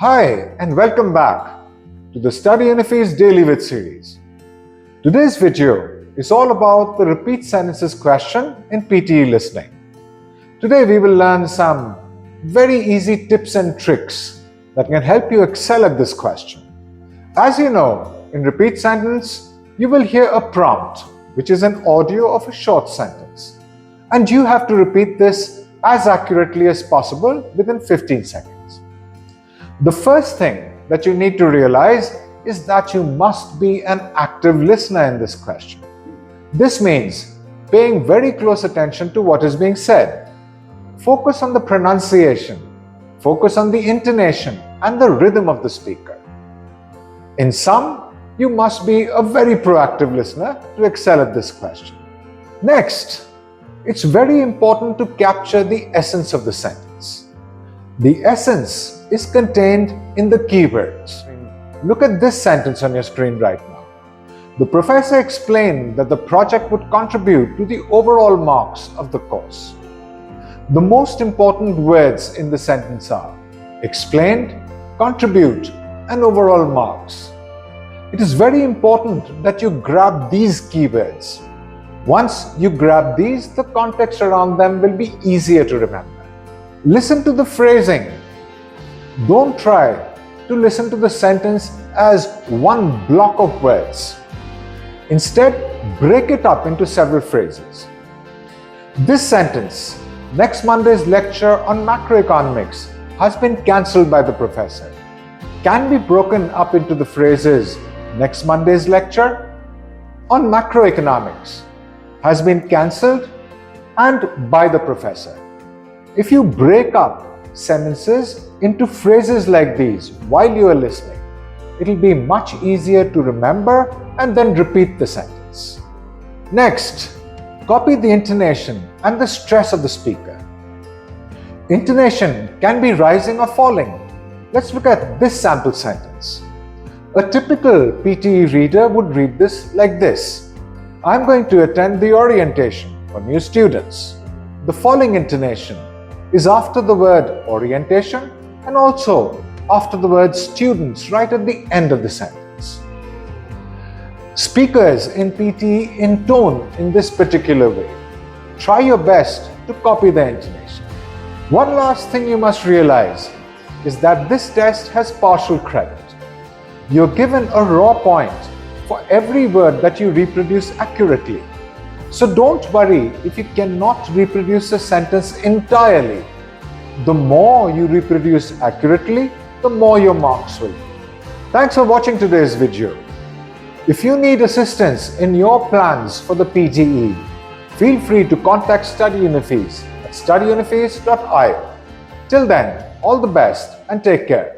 Hi and welcome back to the Study Interface Daily With series. Today's video is all about the repeat sentences question in PTE listening. Today we will learn some very easy tips and tricks that can help you excel at this question. As you know, in repeat sentence, you will hear a prompt, which is an audio of a short sentence. And you have to repeat this as accurately as possible within 15 seconds. The first thing that you need to realize is that you must be an active listener in this question. This means paying very close attention to what is being said. Focus on the pronunciation, focus on the intonation and the rhythm of the speaker. In sum, you must be a very proactive listener to excel at this question. Next, it's very important to capture the essence of the sentence. The essence is contained in the keywords. Look at this sentence on your screen right now. The professor explained that the project would contribute to the overall marks of the course. The most important words in the sentence are explained, contribute, and overall marks. It is very important that you grab these keywords. Once you grab these, the context around them will be easier to remember. Listen to the phrasing. Don't try to listen to the sentence as one block of words. Instead, break it up into several phrases. This sentence, next Monday's lecture on macroeconomics has been cancelled by the professor, can be broken up into the phrases next Monday's lecture on macroeconomics has been cancelled and by the professor. If you break up sentences into phrases like these while you are listening, it will be much easier to remember and then repeat the sentence. Next, copy the intonation and the stress of the speaker. Intonation can be rising or falling. Let's look at this sample sentence. A typical PTE reader would read this like this: I'm going to attend the orientation for new students. The falling intonation is after the word orientation and also after the word students right at the end of the sentence. Speakers in PTE intone in this particular way. Try your best to copy the intonation. One last thing you must realize is that this test has partial credit. You're given a raw point for every word that you reproduce accurately. So don't worry if you cannot reproduce a sentence entirely. The more you reproduce accurately, the more your marks will be. Thanks for watching today's video. If you need assistance in your plans for the PTE, feel free to contact Study Interface at studyinterface.io. Till then, all the best and take care.